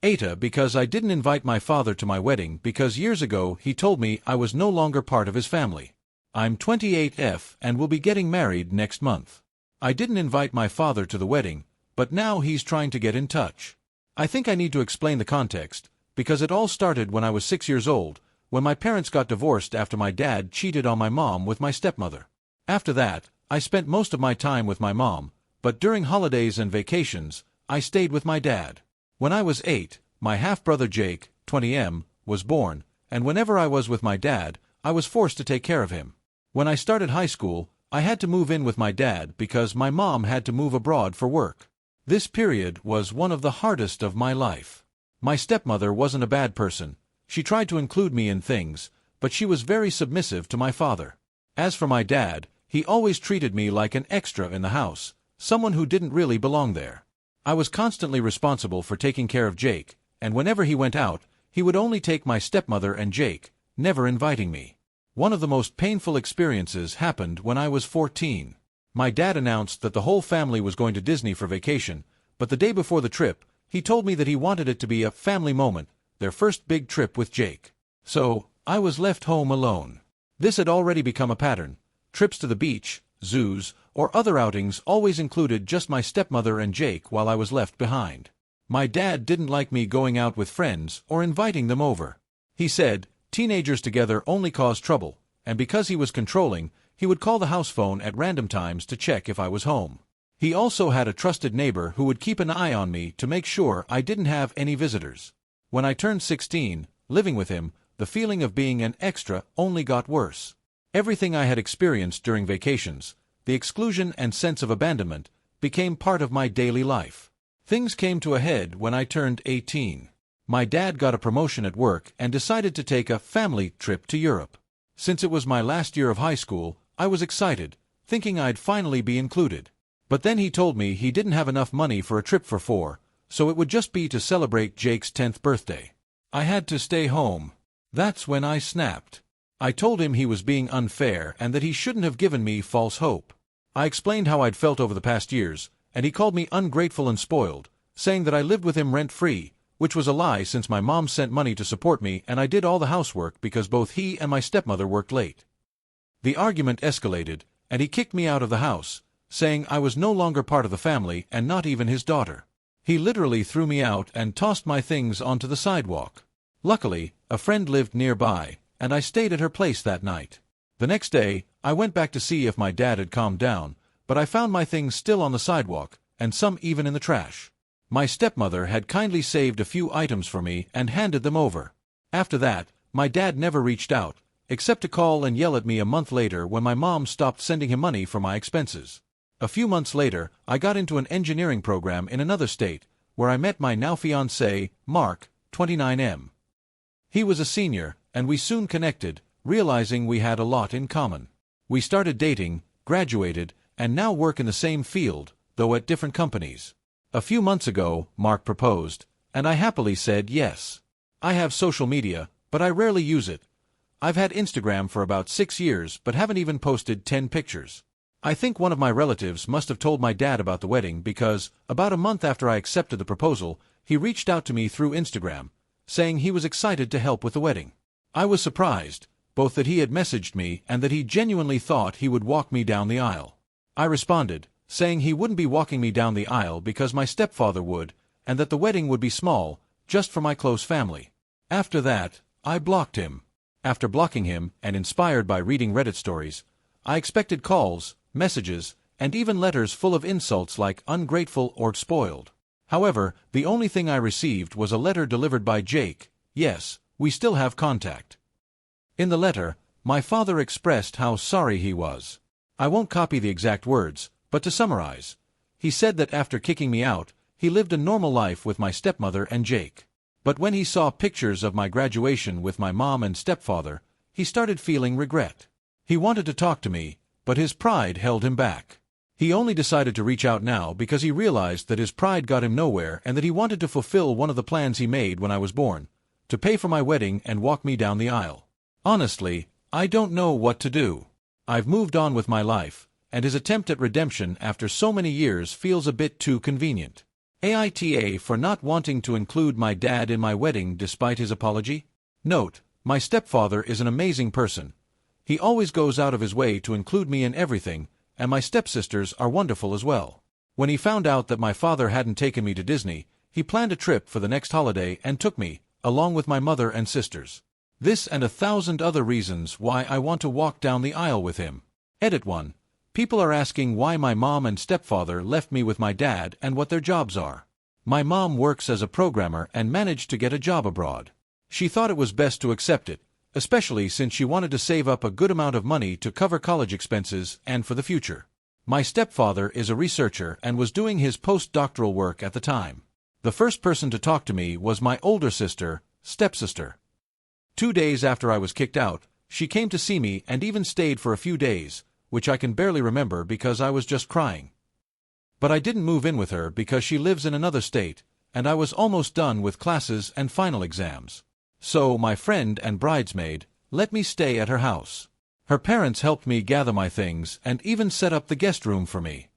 Eta because I didn't invite my father to my wedding because years ago he told me I was no longer part of his family. I'm 28F and will be getting married next month. I didn't invite my father to the wedding, but now he's trying to get in touch. I think I need to explain the context, because it all started when I was 6 years old, when my parents got divorced after my dad cheated on my mom with my stepmother. After that, I spent most of my time with my mom, but during holidays and vacations, I stayed with my dad. When I was 8, my half-brother Jake, 20M, was born, and whenever I was with my dad, I was forced to take care of him. When I started high school, I had to move in with my dad because my mom had to move abroad for work. This period was one of the hardest of my life. My stepmother wasn't a bad person. She tried to include me in things, but she was very submissive to my father. As for my dad, he always treated me like an extra in the house, someone who didn't really belong there. I was constantly responsible for taking care of Jake, and whenever he went out, he would only take my stepmother and Jake, never inviting me. One of the most painful experiences happened when I was 14. My dad announced that the whole family was going to Disney for vacation, but the day before the trip, he told me that he wanted it to be a family moment, their first big trip with Jake. So, I was left home alone. This had already become a pattern. Trips to the beach, zoos, or other outings always included just my stepmother and Jake while I was left behind. My dad didn't like me going out with friends or inviting them over. He said, teenagers together only cause trouble, and because he was controlling, he would call the house phone at random times to check if I was home. He also had a trusted neighbor who would keep an eye on me to make sure I didn't have any visitors. When I turned 16, living with him, the feeling of being an extra only got worse. Everything I had experienced during vacations, the exclusion and sense of abandonment, became part of my daily life. Things came to a head when I turned 18. My dad got a promotion at work and decided to take a family trip to Europe. Since it was my last year of high school, I was excited, thinking I'd finally be included. But then he told me he didn't have enough money for a trip for 4, so it would just be to celebrate Jake's 10th birthday. I had to stay home. That's when I snapped. I told him he was being unfair and that he shouldn't have given me false hope. I explained how I'd felt over the past years, and he called me ungrateful and spoiled, saying that I lived with him rent-free, which was a lie since my mom sent money to support me and I did all the housework because both he and my stepmother worked late. The argument escalated, and he kicked me out of the house, saying I was no longer part of the family and not even his daughter. He literally threw me out and tossed my things onto the sidewalk. Luckily, a friend lived nearby, and I stayed at her place that night. The next day, I went back to see if my dad had calmed down, but I found my things still on the sidewalk, and some even in the trash. My stepmother had kindly saved a few items for me and handed them over. After that, my dad never reached out, except to call and yell at me a month later when my mom stopped sending him money for my expenses. A few months later, I got into an engineering program in another state, where I met my now-fiancé, Mark, 29M. He was a senior, and we soon connected, realizing we had a lot in common. We started dating, graduated, and now work in the same field, though at different companies. A few months ago, Mark proposed, and I happily said yes. I have social media, but I rarely use it. I've had Instagram for about 6 years but haven't even posted 10 pictures. I think one of my relatives must have told my dad about the wedding because, about a month after I accepted the proposal, he reached out to me through Instagram, saying he was excited to help with the wedding. I was surprised, both that he had messaged me and that he genuinely thought he would walk me down the aisle. I responded, saying he wouldn't be walking me down the aisle because my stepfather would, and that the wedding would be small, just for my close family. After that, I blocked him. After blocking him, and inspired by reading Reddit stories, I expected calls, messages, and even letters full of insults like ungrateful or spoiled. However, the only thing I received was a letter delivered by Jake. Yes, we still have contact. In the letter, my father expressed how sorry he was. I won't copy the exact words, but to summarize, he said that after kicking me out, he lived a normal life with my stepmother and Jake. But when he saw pictures of my graduation with my mom and stepfather, he started feeling regret. He wanted to talk to me, but his pride held him back. He only decided to reach out now because he realized that his pride got him nowhere and that he wanted to fulfill one of the plans he made when I was born, to pay for my wedding and walk me down the aisle. Honestly, I don't know what to do. I've moved on with my life, and his attempt at redemption after so many years feels a bit too convenient. AITA for not wanting to include my dad in my wedding despite his apology? Note: my stepfather is an amazing person. He always goes out of his way to include me in everything, and my stepsisters are wonderful as well. When he found out that my father hadn't taken me to Disney, he planned a trip for the next holiday and took me, along with my mother and sisters. This and 1,000 other reasons why I want to walk down the aisle with him. Edit 1. People are asking why my mom and stepfather left me with my dad and what their jobs are. My mom works as a programmer and managed to get a job abroad. She thought it was best to accept it, especially since she wanted to save up a good amount of money to cover college expenses and for the future. My stepfather is a researcher and was doing his postdoctoral work at the time. The first person to talk to me was my older sister, stepsister. 2 days after I was kicked out, she came to see me and even stayed for a few days, which I can barely remember because I was just crying. But I didn't move in with her because she lives in another state, and I was almost done with classes and final exams. So my friend and bridesmaid let me stay at her house. Her parents helped me gather my things and even set up the guest room for me.